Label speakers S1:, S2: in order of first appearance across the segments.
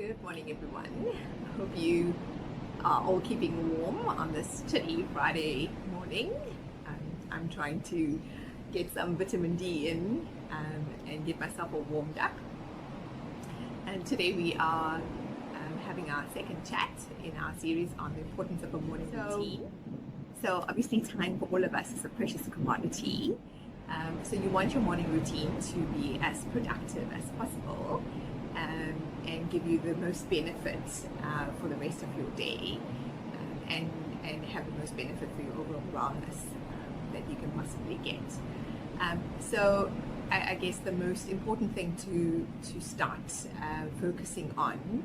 S1: Good morning, everyone. I hope you are all keeping warm on this chilly Friday morning. I'm trying to get some vitamin D in and get myself all warmed up. And today we are having our second chat in our series on the importance of a morning routine. So obviously time for all of us is a precious commodity. So you want your morning routine to be as productive as possible and give you the most benefit for the rest of your day and have the most benefit for your overall wellness that you can possibly get. So I guess the most important thing to start focusing on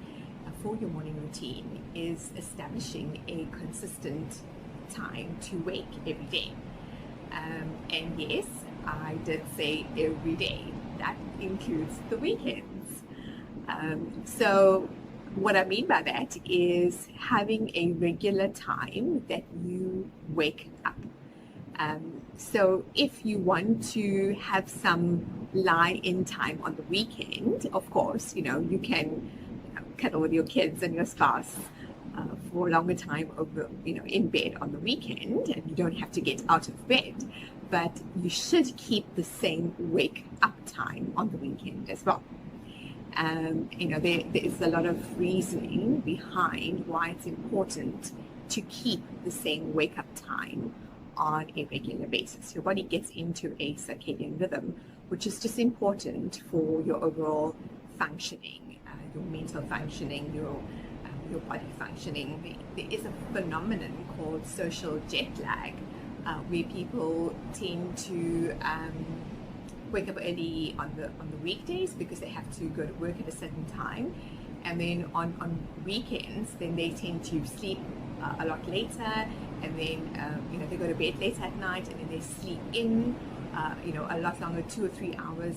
S1: for your morning routine is establishing a consistent time to wake every day. And yes, I did say every day. That includes the weekends. So what I mean by that is having a regular time that you wake up. So if you want to have some lie-in time on the weekend, of course, you can cuddle with your kids and your spouse for a longer time over, in bed on the weekend, and you don't have to get out of bed. But you should keep the same wake up time on the weekend as well. There is a lot of reasoning behind why it's important to keep the same wake up time on a regular basis. Your body gets into a circadian rhythm, which is just important for your overall functioning, your mental functioning, your body functioning. There is a phenomenon called social jet lag, where people tend to wake up early on the weekdays because they have to go to work at a certain time, and then on weekends then they tend to sleep a lot later, and then they go to bed later at night, and then they sleep in a lot longer, 2 or 3 hours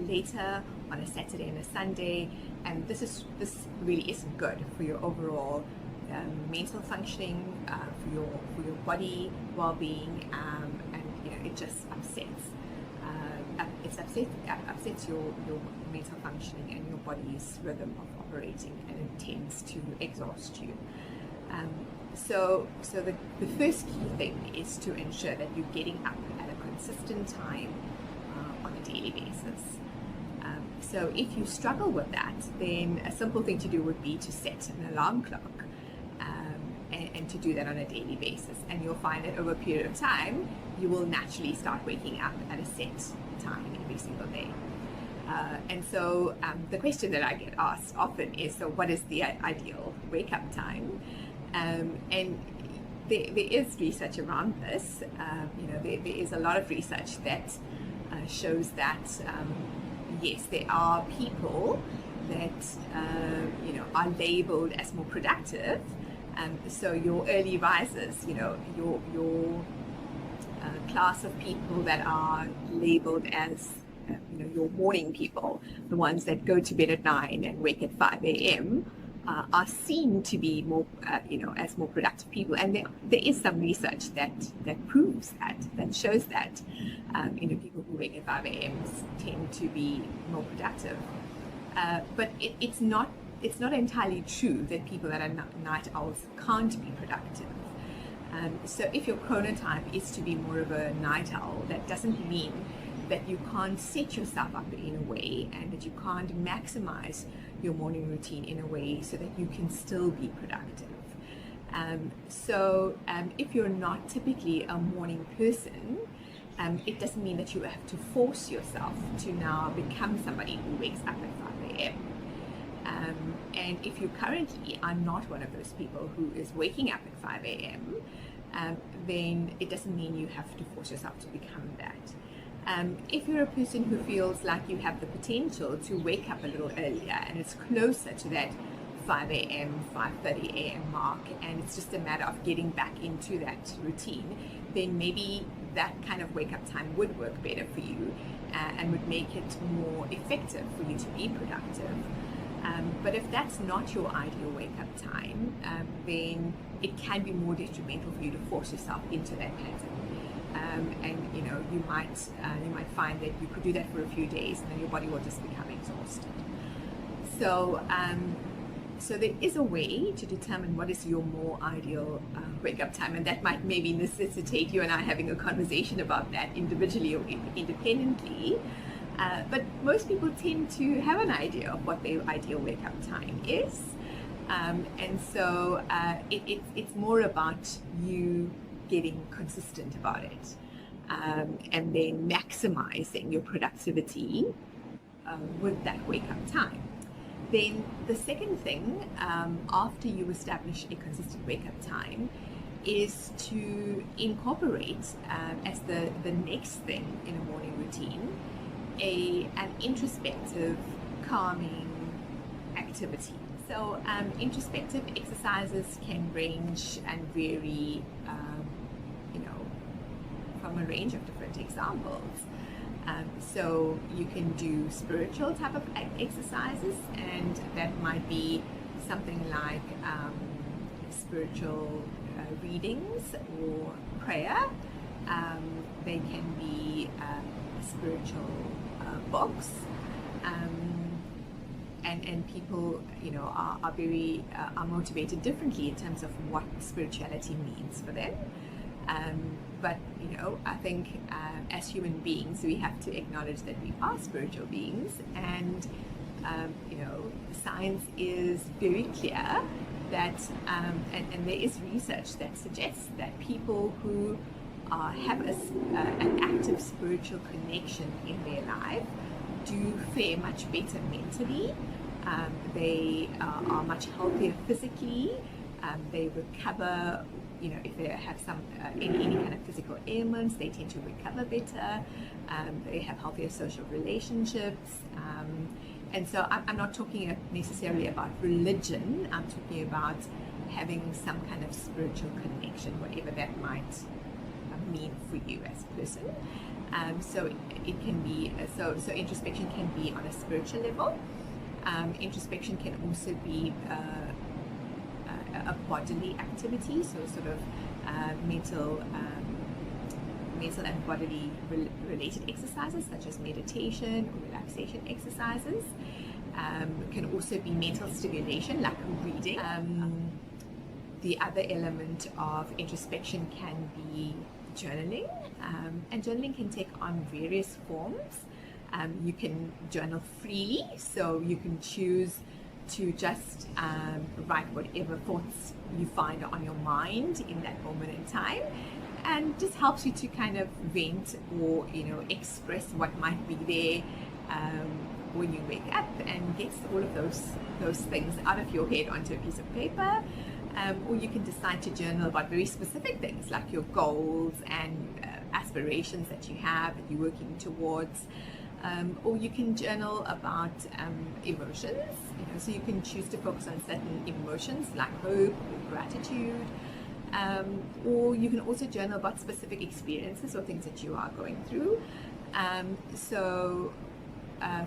S1: later on a Saturday and a Sunday. And this really isn't good for your overall mental functioning, for your body well-being, and it just upsets your mental functioning and your body's rhythm of operating, and it tends to exhaust you. So the first key thing is to ensure that you're getting up at a consistent time on a daily basis. So if you struggle with that, then a simple thing to do would be to set an alarm clock and to do that on a daily basis. And you'll find that over a period of time, you will naturally start waking up at a set time every single day. And so the question that I get asked often is, so what is the ideal wake up time? And there is research around this. There is a lot of research that shows that yes, there are people that are labeled as more productive. So your early risers, your class of people that are labeled as your morning people, the ones that go to bed at 9 and wake at 5 a.m. Are seen to be more, as more productive people. And there is some research that proves that shows that, people who wake at 5 a.m. tend to be more productive. But it's not entirely true that people that are night owls can't be productive. So if your chronotype is to be more of a night owl, that doesn't mean that you can't set yourself up in a way, and that you can't maximize your morning routine in a way so that you can still be productive. If you're not typically a morning person, it doesn't mean that you have to force yourself to now become somebody who wakes up at 5 a.m. And if you currently are not one of those people who is waking up at 5 a.m., then it doesn't mean you have to force yourself to become that. If you're a person who feels like you have the potential to wake up a little earlier, and it's closer to that 5 a.m., 5:30 a.m. mark, and it's just a matter of getting back into that routine, then maybe that kind of wake up time would work better for you and would make it more effective for you to be productive. But if that's not your ideal wake-up time, then it can be more detrimental for you to force yourself into that pattern. And you might find that you could do that for a few days, and then your body will just become exhausted. So So there is a way to determine what is your more ideal wake-up time, and that might maybe necessitate you and I having a conversation about that individually or independently. But most people tend to have an idea of what their ideal wake-up time is. And so it's more about you getting consistent about it, and then maximizing your productivity with that wake-up time. Then the second thing, after you establish a consistent wake-up time, is to incorporate as the next thing in a morning routine an introspective, calming activity. So introspective exercises can range and vary, from a range of different examples. So you can do spiritual type of exercises, and that might be something like spiritual readings or prayer. They can be spiritual books, and people are very are motivated differently in terms of what spirituality means for them. But I think as human beings, we have to acknowledge that we are spiritual beings, and science is very clear that, and there is research that suggests that people who have an active spiritual connection in their life do fare much better mentally. They are much healthier physically. They recover. If they have any kind of physical ailments, they tend to recover better. They have healthier social relationships. And so I'm not talking necessarily about religion. I'm talking about having some kind of spiritual connection, whatever that might mean for you as a person. So it can be, so introspection can be on a spiritual level. Introspection can also be a bodily activity, so sort of mental and bodily related exercises such as meditation or relaxation exercises. Can also be mental stimulation like reading. The other element of introspection can be journaling, and journaling can take on various forms. You can journal freely, so you can choose to just write whatever thoughts you find on your mind in that moment in time, and just helps you to kind of vent or express what might be there when you wake up, and gets all of those things out of your head onto a piece of paper. Or you can decide to journal about very specific things like your goals and aspirations that you have that you're working towards. Or you can journal about emotions, so you can choose to focus on certain emotions like hope or gratitude. Or you can also journal about specific experiences or things that you are going through. So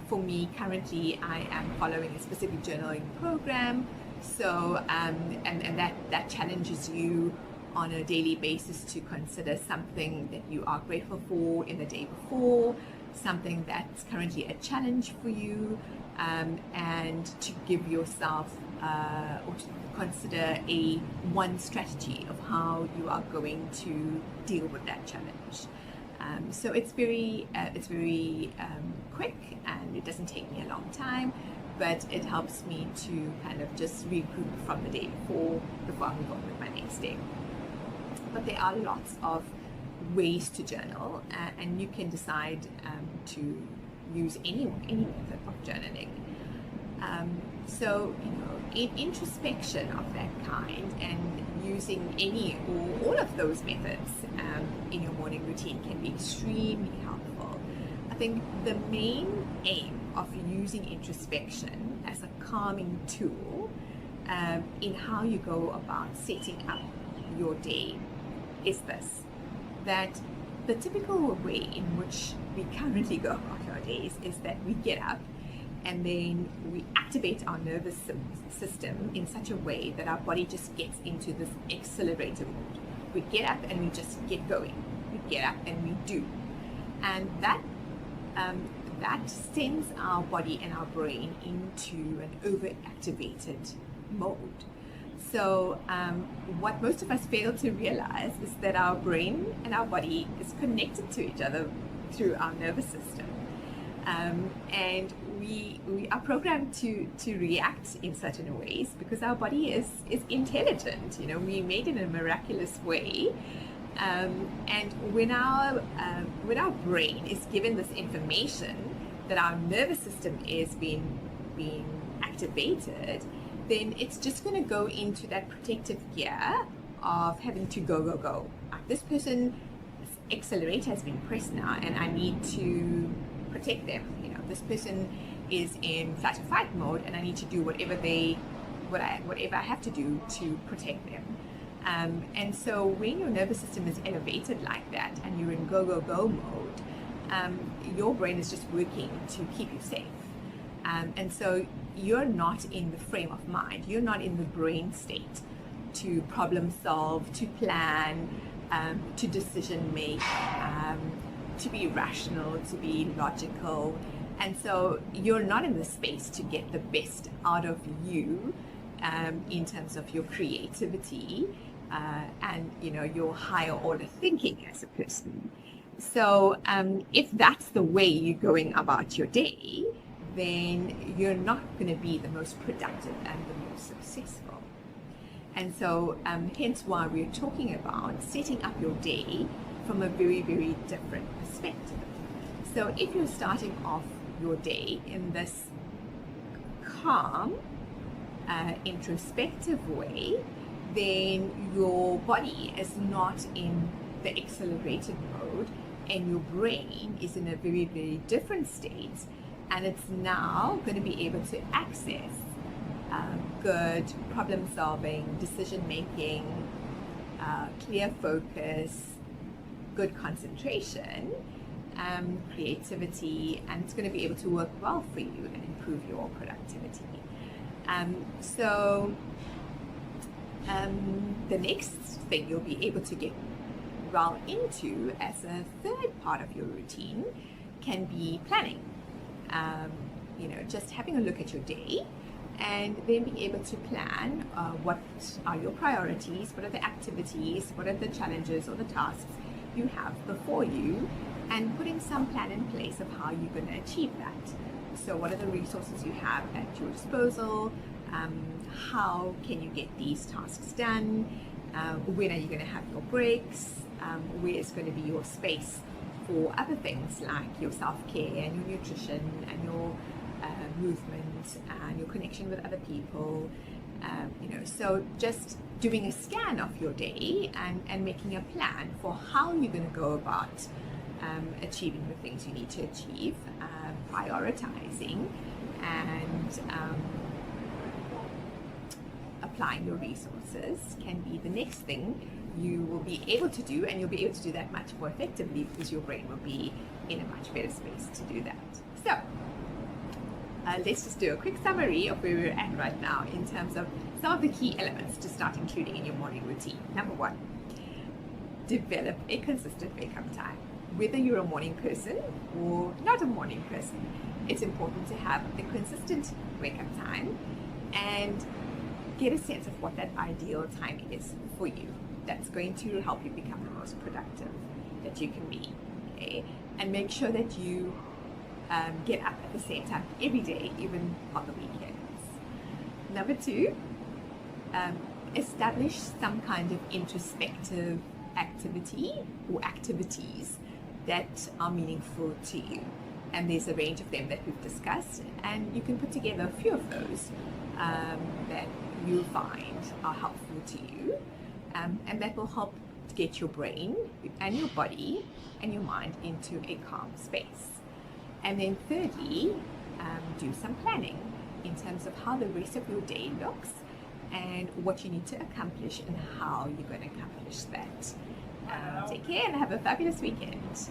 S1: for me, currently, I am following a specific journaling program. So and that challenges you on a daily basis to consider something that you are grateful for in the day before, something that's currently a challenge for you, and to give yourself or to consider one strategy of how you are going to deal with that challenge. So it's very quick, and it doesn't take me a long time, but it helps me to kind of just regroup from the day before I move on with my next day. But there are lots of ways to journal, and you can decide to use any method of journaling. So introspection of that kind and using any or all of those methods in your morning routine can be extremely helpful. I think the main aim of using introspection as a calming tool in how you go about setting up your day is this: that the typical way in which we currently go about our days is that we get up and then we activate our nervous system in such a way that our body just gets into this accelerated mode. We get up and we just get going. We get up and we do. And that sends our body and our brain into an overactivated mode. So what most of us fail to realize is that our brain and our body is connected to each other through our nervous system. And we are programmed to react in certain ways because our body is intelligent. You know, we made it in a miraculous way. And when our brain is given this information that our nervous system is being activated, then it's just going to go into that protective gear of having to go. Like, this person's accelerator has been pressed now, and I need to protect them. You know, this person is in fight or fight mode, and I need to do whatever I have to do to protect them. And so when your nervous system is elevated like that, and you're in go mode, your brain is just working to keep you safe. And so you're not in the frame of mind, you're not in the brain state to problem solve, to plan, to decision make, to be rational, to be logical. And so you're not in the space to get the best out of you in terms of your creativity and, you know, your higher order thinking as a person. So if that's the way you're going about your day, then you're not going to be the most productive and the most successful. And so hence why we're talking about setting up your day from a very, very different perspective. So if you're starting off your day in this calm, introspective way, then your body is not in the accelerated mode, and your brain is in a very, very different state, and it's now going to be able to access good problem solving, decision making, clear focus, good concentration, creativity, and it's going to be able to work well for you and improve your productivity. So the next thing you'll be able to get well into as a third part of your routine can be planning. You know, just having a look at your day and then being able to plan what are your priorities, what are the activities, what are the challenges or the tasks you have before you, and putting some plan in place of how you're going to achieve that. So what are the resources you have at your disposal? How can you get these tasks done? When are you going to have your breaks? Where is going to be your space for other things like your self-care and your nutrition and your movement and your connection with other people? You know, so just doing a scan of your day and making a plan for how you're going to go about achieving the things you need to achieve, prioritizing, and applying your resources can be the next thing you will be able to do, and you'll be able to do that much more effectively because your brain will be in a much better space to do that. So let's just do a quick summary of where we're at right now in terms of some of the key elements to start including in your morning routine. Number one, develop a consistent wake-up time. Whether you're a morning person or not a morning person, it's important to have a consistent wake-up time and get a sense of what that ideal time is for you. That's going to help you become the most productive that you can be. Okay? And make sure that you get up at the same time every day, even on the weekends. Number two, establish some kind of introspective activity or activities that are meaningful to you. And there's a range of them that we've discussed, and you can put together a few of those that you find are helpful to you, and that will help to get your brain and your body and your mind into a calm space. And then thirdly, do some planning in terms of how the rest of your day looks and what you need to accomplish and how you're going to accomplish that. Take care and have a fabulous weekend.